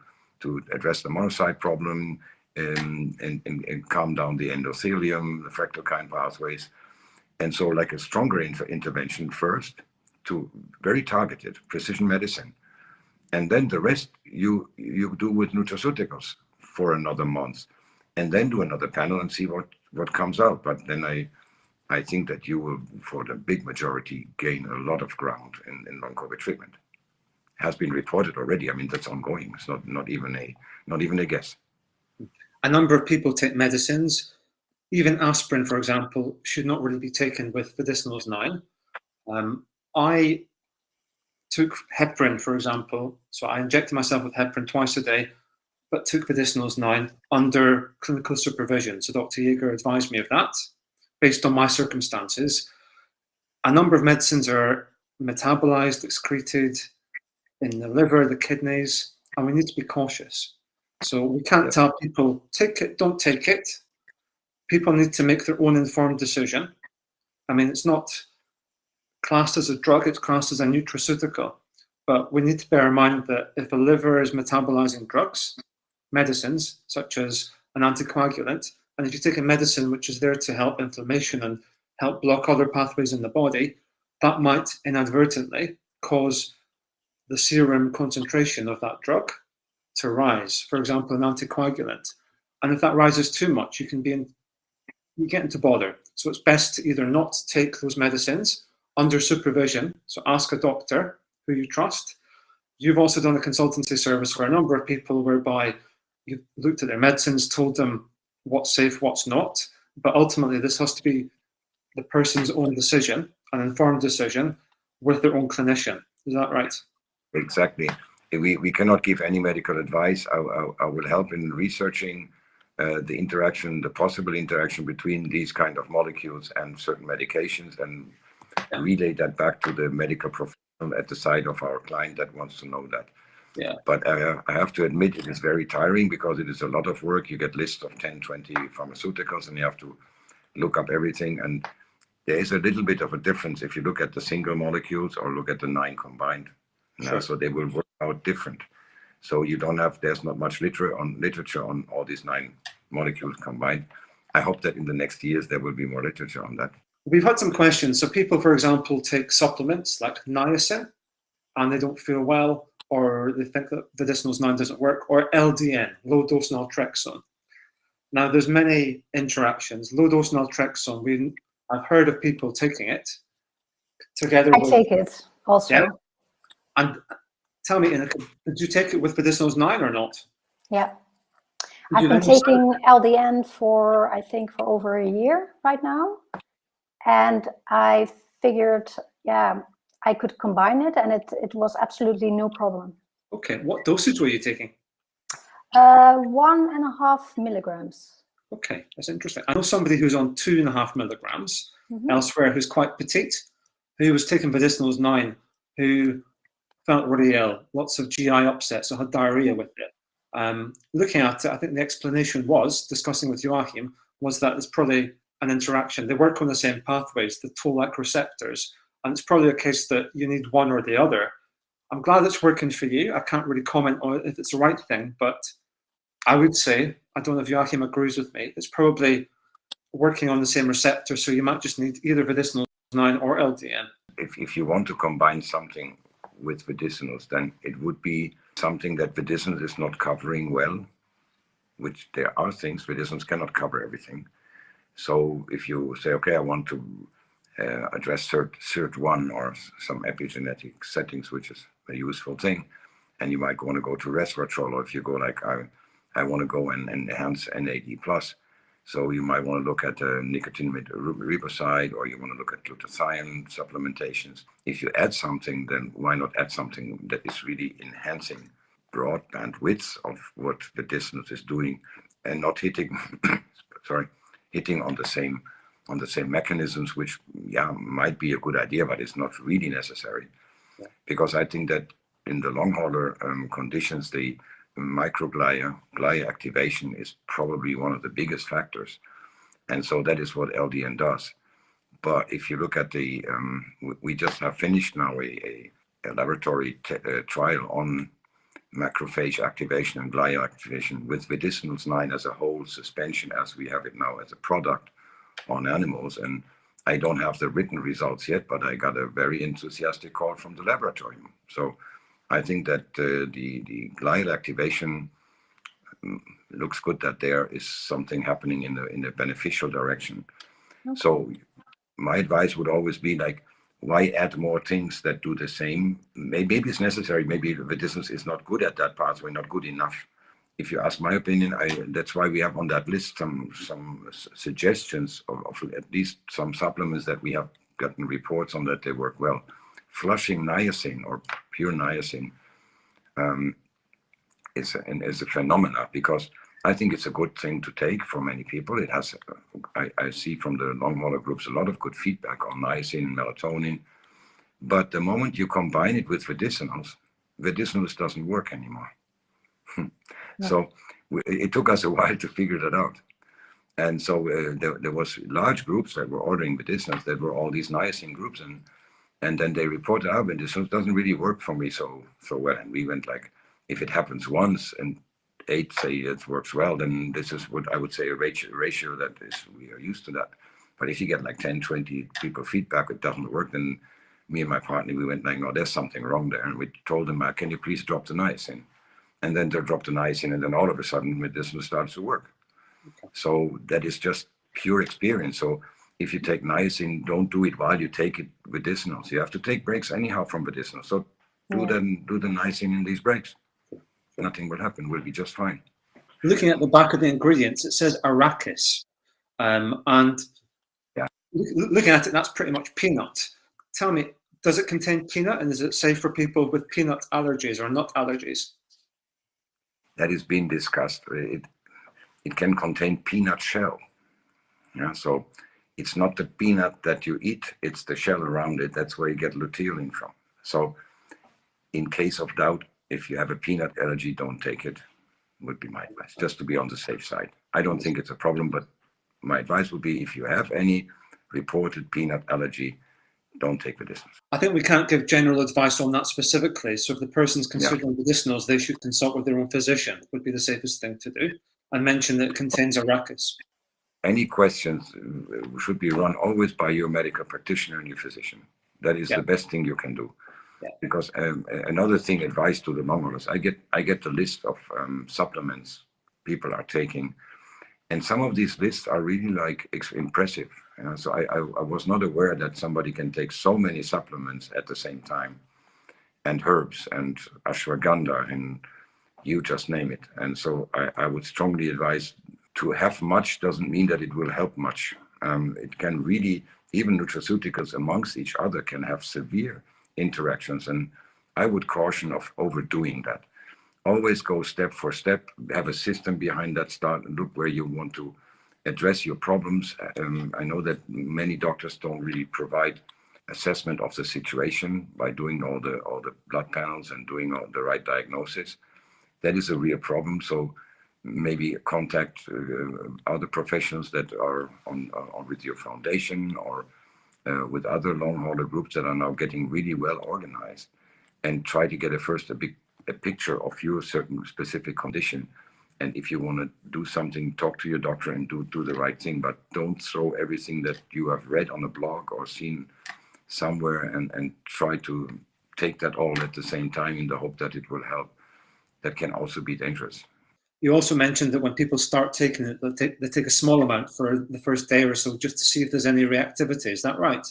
address the monocyte problem and calm down the endothelium, the fructokine pathways. And so like a stronger intervention first, to very targeted precision medicine. And then the rest you do with nutraceuticals for another month, and then do another panel and see what comes out. But then I think that you will, for the big majority, gain a lot of ground in long COVID treatment. Has been reported already. I mean, that's ongoing. It's not even a guess.
A number of people take medicines even aspirin, for example, should not really be taken with Vedicinals9. I took heparin, for example, so I injected myself with heparin twice a day, but took Vedicinals9 under clinical supervision. So Dr. Yeager advised me of that based on my circumstances. A number of medicines are metabolized, excreted in the liver, the kidneys, and we need to be cautious. So we can't tell people, take it, don't take it. People need to make their own informed decision. I mean, it's not classed as a drug, it's classed as a nutraceutical. But we need to bear in mind that if the liver is metabolizing drugs, medicines, such as an anticoagulant, and if you take a medicine which is there to help inflammation and help block other pathways in the body, that might inadvertently cause the serum concentration of that drug to rise. For example, an anticoagulant. And if that rises too much, you get into bother. So it's best to either not take those medicines under supervision. So ask a doctor who you trust. You've also done a consultancy service for a number of people whereby you've looked at their medicines, told them what's safe, what's not. But ultimately, this has to be the person's own decision, an informed decision with their own clinician. Is that right?
Exactly. We cannot give any medical advice. I will help in researching the interaction, the possible interaction between these kind of molecules and certain medications, and relay that back to the medical professional at the side of our client that wants to know that.
Yeah.
But I have to admit, it is very tiring because it is a lot of work. You get lists of 10, 20 pharmaceuticals and you have to look up everything. And there is a little bit of a difference if you look at the single molecules or look at the 9 combined.
Sure.
So they will work out different. So you don't have, there's not much literature on all these 9 molecules combined. I hope that in the next years there will be more literature on that.
We've had some questions. So people, for example, take supplements like niacin and they don't feel well, or they think that Vedicinals9 doesn't work, or LDN, low dose naltrexone. Now there's many interactions. Low dose naltrexone, I've heard of people taking it together
I take it also.
Yeah. And tell me, Ineke, did you take it with Vedicinals9 or not?
Yeah. I've been taking LDN for, I think, for over a year right now. And I figured, yeah, I could combine it and it was absolutely no problem.
Okay, what dosage were you taking?
1.5 milligrams.
Okay, that's interesting. I know somebody who's on 2.5 milligrams elsewhere who's quite petite, who was taking Vedicinals9, who felt really ill, lots of GI upsets, so had diarrhea with it. Looking at it, I think the explanation was, discussing with Joachim, was that it's probably an interaction. They work on the same pathways, the toll-like receptors, and it's probably a case that you need one or the other. I'm glad it's working for you. I can't really comment on if it's the right thing, but I would say, I don't know if Joachim agrees with me, it's probably working on the same receptor, so you might just need either Vedicinals9 or LDN.
If you want to combine something with Vedicinals, then it would be something that Vedicinals is not covering well, which there are things, Vedicinals cannot cover everything. So if you say, okay, I want to address SIRT1 or some epigenetic settings, which is a useful thing, and you might want to go to resveratrol, or if you go like, I want to go and enhance NAD+, so you might want to look at nicotinamide riboside, or you want to look at glutathione supplementations. If you add something, then why not add something that is really enhancing broadband width of what Vedicinals is doing, and not hitting, hitting on the same mechanisms, which might be a good idea, but it's not really necessary. Yeah. Because I think that in the long hauler conditions, the microglia activation is probably one of the biggest factors, and so that is what LDN does. But if you look at the, we just have finished now a laboratory trial on macrophage activation and glia activation with Vedicinals9 as a whole suspension, as we have it now as a product on animals. And I don't have the written results yet, but I got a very enthusiastic call from the laboratory. So I think that the glial activation looks good, that there is something happening in the beneficial direction. Okay. So my advice would always be like, why add more things that do the same? Maybe it's necessary. Maybe Vedicinals is not good at that pathway, not good enough. if you ask my opinion, that's why we have on that list some suggestions of at least some supplements that we have gotten reports on that they work well. Flushing niacin or pure niacin is a phenomena, because I think it's a good thing to take for many people. It has, I see from the long hauler groups, a lot of good feedback on niacin and melatonin. But the moment you combine it with Vedicinals doesn't work anymore. So it took us a while to figure that out. And so there was large groups that were ordering Vedicinals that were all these niacin groups. And then they reported out, and this doesn't really work for me so well. And we went like, if it happens once and 8 say it works well, then this is what I would say a ratio that is, we are used to that. But if you get like 10, 20 people feedback, it doesn't work, then me and my partner, we went like, no, there's something wrong there. And we told them, can you please drop the niacin? And then they dropped the niacin, and then all of a sudden medicinal starts to work. Okay. So that is just pure experience. So if you take niacin, don't do it while you take it Vedicinals. You have to take breaks anyhow from Vedicinals. So do the niacin in these breaks. Nothing will happen. We'll be just fine.
Looking at the back of the ingredients, it says arachis. And
yeah,
looking at it, that's pretty much peanut. Tell me, does it contain peanut, and is it safe for people with peanut allergies or nut allergies?
That is being discussed. It can contain peanut shell. Yeah, so it's not the peanut that you eat, it's the shell around it. That's where you get luteolin from. So in case of doubt, if you have a peanut allergy, don't take it, would be my advice, just to be on the safe side. I don't think it's a problem, but my advice would be, if you have any reported peanut allergy, don't take Vedicinals.
I think we can't give general advice on that specifically. So if the person's considering Vedicinals, they should consult with their own physician, would be the safest thing to do, and mention that it contains arachis.
Any questions should be run always by your medical practitioner and your physician. That is the best thing you can do. Yeah. Because another thing, advice to the long haulers, I get the list of supplements people are taking, and some of these lists are really like impressive. So I was not aware that somebody can take so many supplements at the same time, and herbs and ashwagandha, and you just name it. And so I would strongly advise, to have much doesn't mean that it will help much. It can really, even nutraceuticals amongst each other can have severe interactions, and I would caution of overdoing that. Always go step for step, have a system behind that, start look where you want to address your problems. I know that many doctors don't really provide assessment of the situation by doing all the blood panels and doing all the right diagnosis. That is a real problem. So maybe contact other professionals that are on with your foundation, or with other long hauler groups that are now getting really well organized, and try to get a picture of your certain specific condition. And if you want to do something, talk to your doctor and do the right thing, but don't throw everything that you have read on a blog or seen somewhere and try to take that all at the same time in the hope that it will help. That can also be dangerous.
You also mentioned that when people start taking it, they take a small amount for the first day or so, just to see if there's any reactivity. Is that right?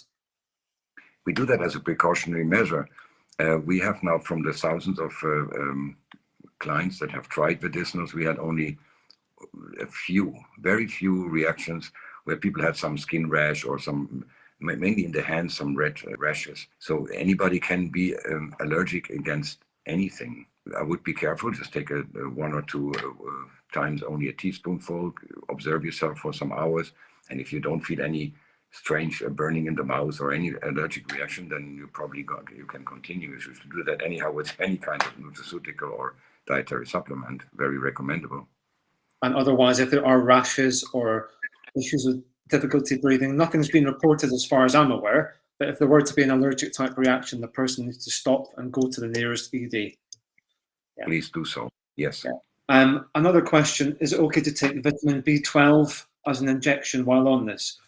We do that as a precautionary measure. We have now, from the thousands of clients that have tried Vedicinals, we had only very few reactions where people had some skin rash or some, mainly in the hands, some red rashes. So anybody can be allergic against anything. I would be careful, just take a 1 or 2 times only a teaspoonful, observe yourself for some hours. And if you don't feel any strange burning in the mouth or any allergic reaction, then you can continue. You should do that anyhow with any kind of nutraceutical or dietary supplement, very recommendable.
And otherwise, if there are rashes or issues with difficulty breathing, nothing's been reported as far as I'm aware, but if there were to be an allergic type reaction, the person needs to stop and go to the nearest ED.
Yeah. Please do so, yes.
Yeah. Another question, is it okay to take vitamin B12 as an injection while on this?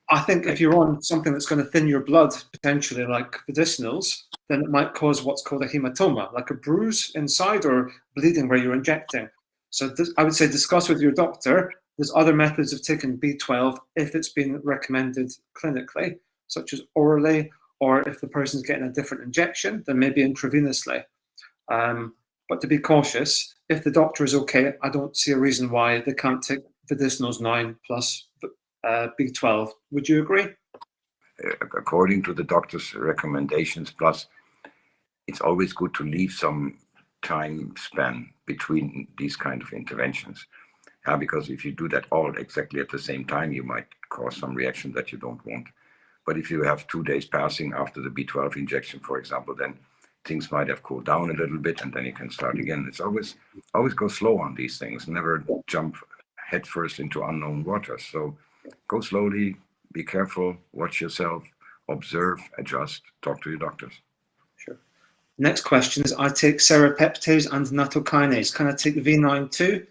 I think if you're on something that's going to thin your blood, potentially like Vedicinals, then it might cause what's called a hematoma, like a bruise inside or bleeding where you're injecting. So I would say discuss with your doctor. There's other methods of taking B12 if it's been recommended clinically, such as orally, or if the person's getting a different injection, then maybe intravenously. But to be cautious, if the doctor is okay, I don't see a reason why they can't take Vedicinals9 plus B12. Would you agree?
According to the doctor's recommendations, plus it's always good to leave some time span between these kind of interventions. Because if you do that all exactly at the same time, you might cause some reaction that you don't want. But if you have 2 days passing after the B12 injection, for example, then things might have cooled down a little bit, and then you can start again. It's always go slow on these things. Never jump headfirst into unknown waters. So go slowly, be careful, watch yourself, observe, adjust, talk to your doctors.
Sure. Next question is, I take serrapeptase and nattokinase. Can I take V9 too?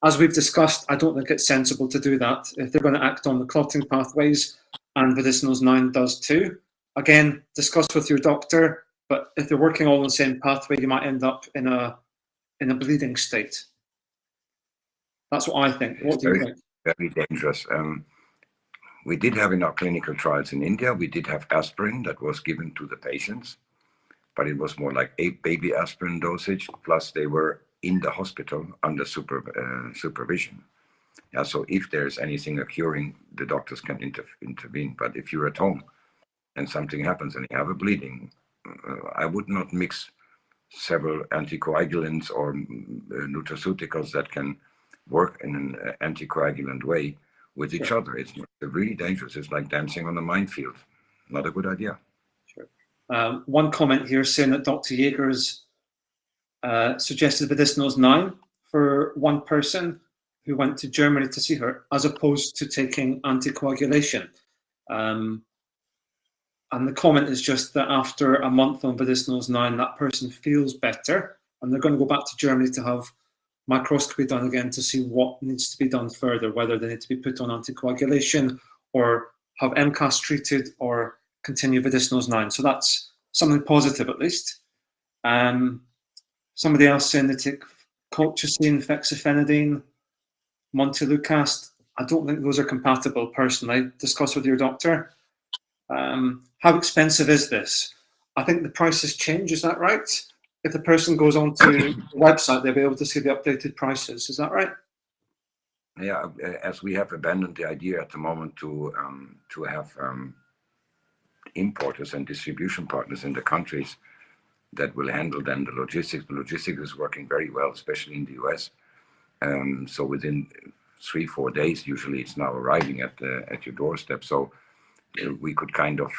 As we've discussed, I don't think it's sensible to do that. If they're going to act on the clotting pathways, and Vedicinals9 does too, again, discuss with your doctor, but if they're working all on the same pathway, you might end up in a bleeding state. That's what I think. What do you think?
Very dangerous. We did have in our clinical trials in India, we did have aspirin that was given to the patients, but it was more like a baby aspirin dosage, plus they were in the hospital under supervision. Yeah, so if there's anything occurring, the doctors can intervene. But if you're at home and something happens and you have a bleeding, I would not mix several anticoagulants or nutraceuticals that can work in an anticoagulant way with each other. It's really dangerous. It's like dancing on a minefield. Not a good idea.
Sure. One comment here saying that Dr. Jaeger has suggested Vedicinals9 for one person who went to Germany to see her, as opposed to taking anticoagulation. And the comment is just that after a month on Vedicinals9, that person feels better, and they're going to go back to Germany to have microscopy done again to see what needs to be done further, whether they need to be put on anticoagulation or have MCAS treated or continue Vedicinals9. So that's something positive, at least. Somebody else saying they take colchicine, fexofenadine, montelukast. I don't think those are compatible personally. Discuss with your doctor. How expensive is this? I think the prices change, is that right? If the person goes onto the website, they'll be able to see the updated prices. Is that right?
Yeah, as we have abandoned the idea at the moment to have importers and distribution partners in the countries that will handle then the logistics. The logistics is working very well, especially in the US. So within 3-4 days, usually it's now arriving at your doorstep. So we could kind of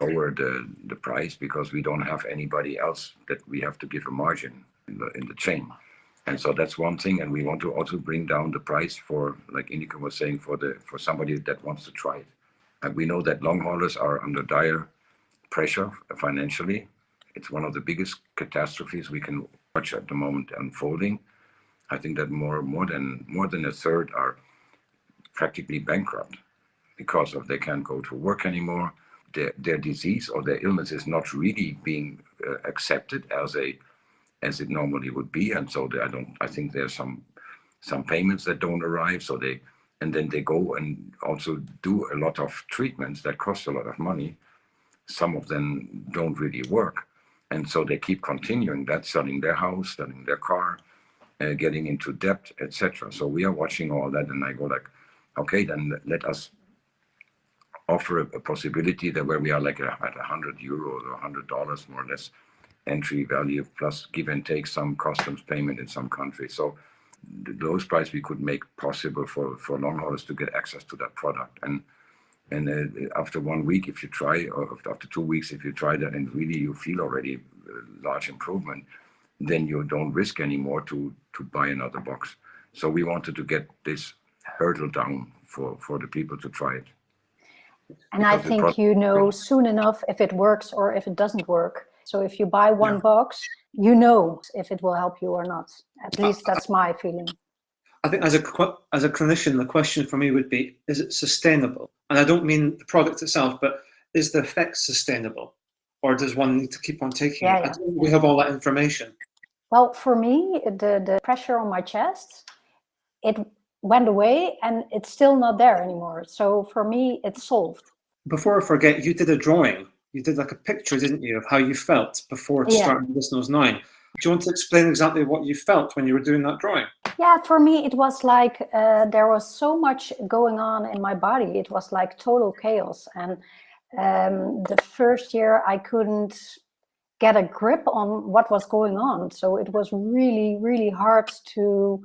lower the price because we don't have anybody else that we have to give a margin in the chain. And so that's one thing. And we want to also bring down the price for, like Indika was saying, for somebody that wants to try it. And we know that long haulers are under dire pressure financially. It's one of the biggest catastrophes we can watch at the moment unfolding. I think that more than a third are practically bankrupt because they can't go to work anymore. Their disease or their illness is not really being accepted as it normally would be, and so I think there's some payments that don't arrive. So then they go and also do a lot of treatments that cost a lot of money. Some of them don't really work, and so they keep continuing that, selling their house, selling their car, getting into debt, etc. So we are watching all that, and I go like, okay, then let us offer a possibility that where we are like at €100 or $100 more or less entry value, plus give and take some customs payment in some countries. So those prices we could make possible for long haulers to get access to that product. And after 1 week, if you try, or after 2 weeks, if you try that and really you feel already a large improvement, then you don't risk anymore to buy another box. So we wanted to get this hurdle down for the people to try it.
And I think you know soon enough if it works or if it doesn't work. So if you buy one box, you know if it will help you or not. At least that's my feeling.
I think as a clinician, the question for me would be, is it sustainable? And I don't mean the product itself, but is the effect sustainable? Or does one need to keep on taking it? I don't think we have all that information. Well,
for me, the pressure on my chest, it went away and it's still not there anymore. So for me, it's solved.
Before I forget, you did a drawing. You did like a picture, didn't you, of how you felt before starting Vedicinals9. Do you want to explain exactly what you felt when you were doing that drawing?
Yeah, for me, it was like there was so much going on in my body. It was like total chaos. And the first year I couldn't get a grip on what was going on. So it was really, really hard to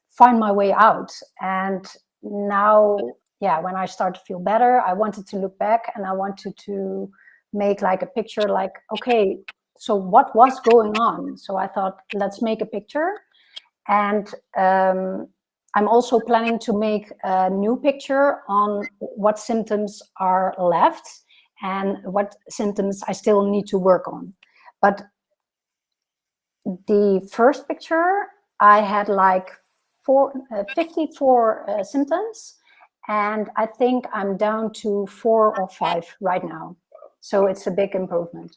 find my way out. And now, yeah, when I start to feel better, I wanted to look back and I wanted to make like a picture like, okay, so what was going on? So I thought, let's make a picture. And I'm also planning to make a new picture on what symptoms are left and what symptoms I still need to work on. But the first picture, I had like 54 symptoms, and I think I'm down to 4 or 5 right now. So it's a big improvement.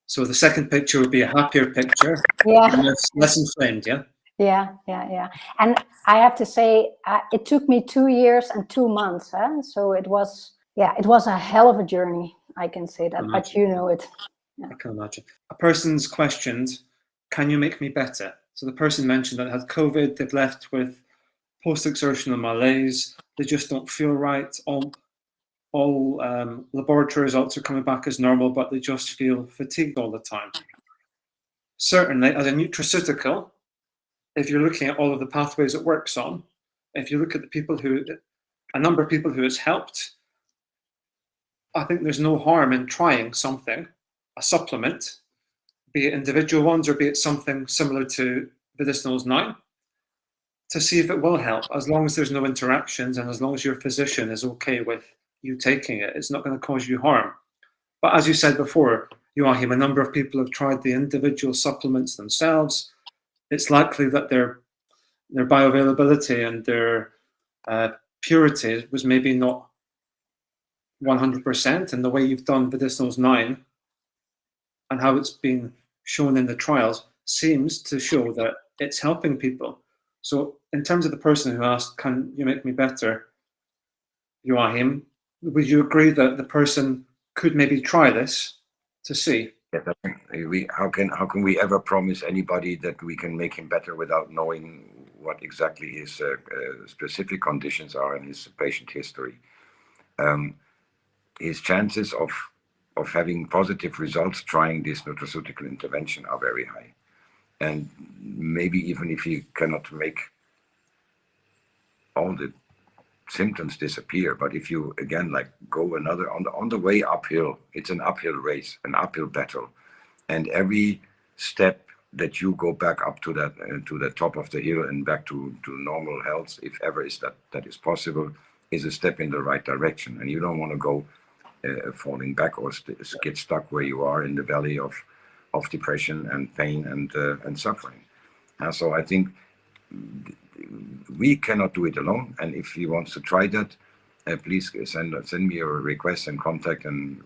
So the second picture would be a happier picture.
Yeah.
And less inflamed, yeah?
Yeah. And I have to say, it took me 2 years and 2 months. So it was a hell of a journey. I can say that, but you know it. Yeah.
I can imagine. A person's questioned, can you make me better? So the person mentioned that they had COVID, they've left with post-exertional malaise, they just don't feel right. All laboratory results are coming back as normal, but they just feel fatigued all the time. Certainly, as a nutraceutical, if you're looking at all of the pathways it works on, if you look at a number of people who it's helped, I think there's no harm in trying something, a supplement, be it individual ones or be it something similar to Vedicinals9, to see if it will help, as long as there's no interactions and as long as your physician is okay with you taking it. It's not going to cause you harm. But as you said before, Joachim, a number of people have tried the individual supplements themselves. It's likely that their bioavailability and their purity was maybe not 100%, and the way you've done Vedicinals9 and how it's been shown in the trials seems to show that it's helping people. So in terms of the person who asked, can you make me better, Joachim, would you agree that the person could maybe try this to see?
Yes, how can we ever promise anybody that we can make him better without knowing what exactly his specific conditions are in his patient history? His chances of having positive results trying this nutraceutical intervention are very high. And maybe even if he cannot make all the symptoms disappear, but if you again like go another on the way uphill, it's an uphill race, an uphill battle, and every step that you go back up to the top of the hill and back to normal health, if ever that is possible, is a step in the right direction. And you don't want to go falling back or get stuck where you are in the valley of depression and pain and suffering. So I think we cannot do it alone, and if he wants to try that, please send me your request and contact, and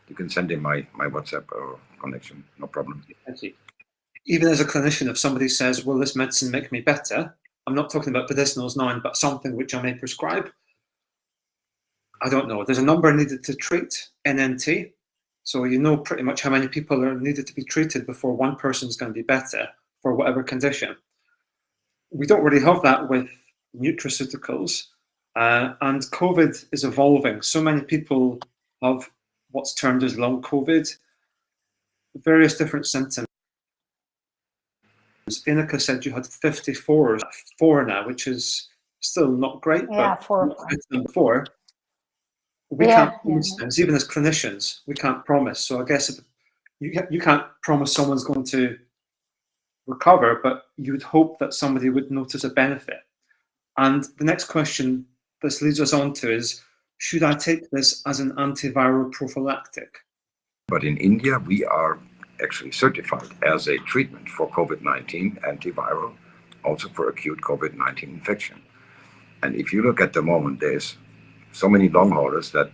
you can send him my WhatsApp or connection, no problem.
Thank you. Even as a clinician, if somebody says, will this medicine make me better? I'm not talking about Vedicinals9, but something which I may prescribe. I don't know. There's a number needed to treat NNT. So you know pretty much how many people are needed to be treated before one person's going to be better for whatever condition. We don't really have that with nutraceuticals, and COVID is evolving. So many people have what's termed as long COVID, various different symptoms. Inika said you had 54 now, which is still not great,
Yeah,
but
4.
before. We can't promise things, even as clinicians, we can't promise. So I guess you can't promise someone's going to recover, but you would hope that somebody would notice a benefit. And the next question this leads us on to is, should I take this as an antiviral prophylactic?
But in India, we are actually certified as a treatment for COVID-19 antiviral, also for acute COVID-19 infection. And if you look at the moment, there's so many long haulers that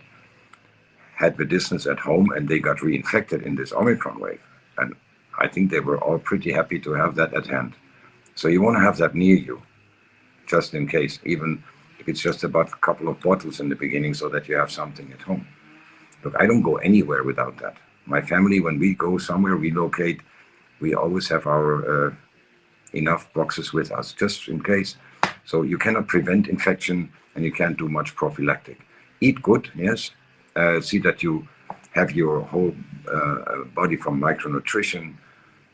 had Vedicinals at home and they got reinfected in this Omicron wave. And I think they were all pretty happy to have that at hand. So you want to have that near you, just in case, even if it's just about a couple of bottles in the beginning so that you have something at home. Look, I don't go anywhere without that. My family, when we go somewhere, we locate we always have our enough boxes with us, just in case. So you cannot prevent infection, and you can't do much prophylactic. Eat good, yes. See that you have your whole body from micronutrition,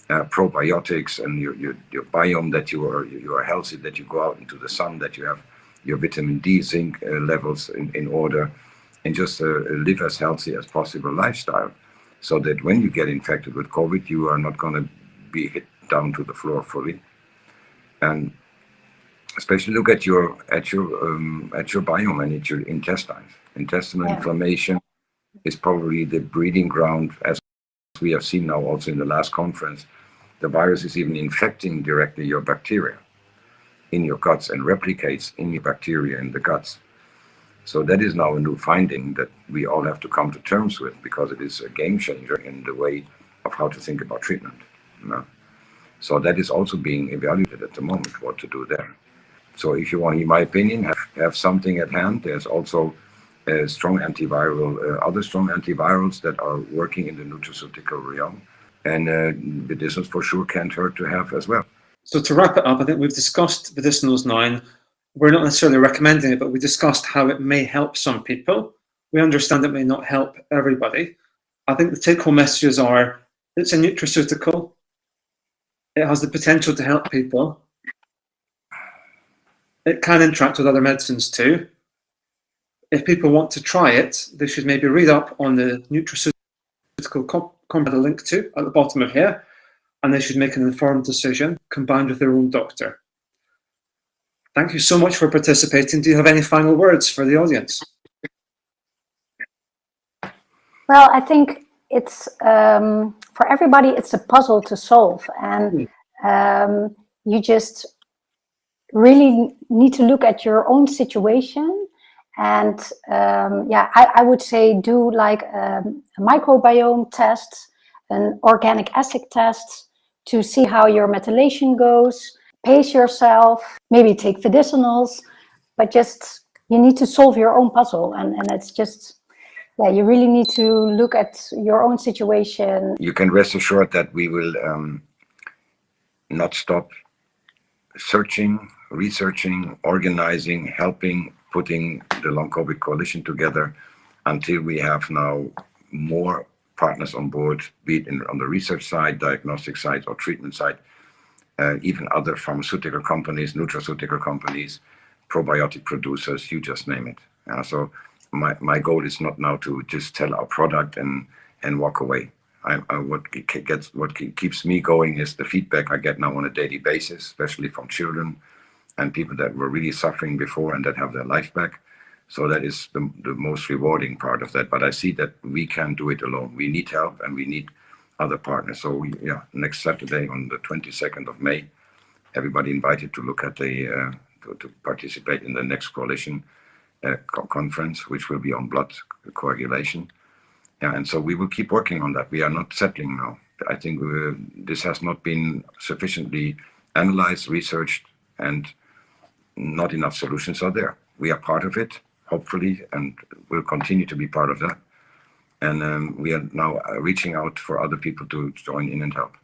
probiotics, and your biome, that you are healthy, that you go out into the sun, that you have your vitamin D, zinc levels in order, and just live as healthy as possible lifestyle, so that when you get infected with COVID, you are not going to be hit down to the floor fully. And especially look at your biome and at your intestines. Intestinal inflammation is probably the breeding ground, as we have seen now also in the last conference. The virus is even infecting directly your bacteria in your guts and replicates in your bacteria in the guts. So that is now a new finding that we all have to come to terms with, because it is a game changer in the way of how to think about treatment. You know? So that is also being evaluated at the moment, what to do there. So if you want, in my opinion, have something at hand, there's also a strong antiviral, other strong antivirals that are working in the nutraceutical realm. And Vedicinals for sure can't hurt to have as well.
So to wrap it up, I think we've discussed Vedicinals9. We're not necessarily recommending it, but we discussed how it may help some people. We understand it may not help everybody. I think the take-home messages are, it's a nutraceutical. It has the potential to help people. It can interact with other medicines too. If people want to try it, they should maybe read up on the nutraceutical compound a link to at the bottom of here, and they should make an informed decision combined with their own doctor. Thank you so much for participating. Do you have any final words for the audience?
Well, I think it's for everybody, it's a puzzle to solve, and you just really need to look at your own situation. And I would say do like a microbiome test, an organic acid test to see how your methylation goes. Pace yourself, maybe take Vedicinals, but just you need to solve your own puzzle, and it's just, you really need to look at your own situation.
You can rest assured that we will not stop searching, researching, organizing, helping, putting the Long COVID Coalition together until we have now more partners on board, be it on the research side, diagnostic side, or treatment side. Even other pharmaceutical companies, nutraceutical companies, probiotic producers, you just name it. So my goal is not now to just sell our product and walk away. What keeps me going is the feedback I get now on a daily basis, especially from children and people that were really suffering before and that have their life back. So that is the most rewarding part of that. But I see that we can't do it alone. We need help, and we need other partners. So next Saturday on the 22nd of May, everybody invited to look at the to participate in the next coalition conference, which will be on blood coagulation. And so we will keep working on that. We are not settling now. I think this has not been sufficiently analyzed, researched, and not enough solutions are there. We are part of it, hopefully, and will continue to be part of that. And we are now reaching out for other people to join in and help.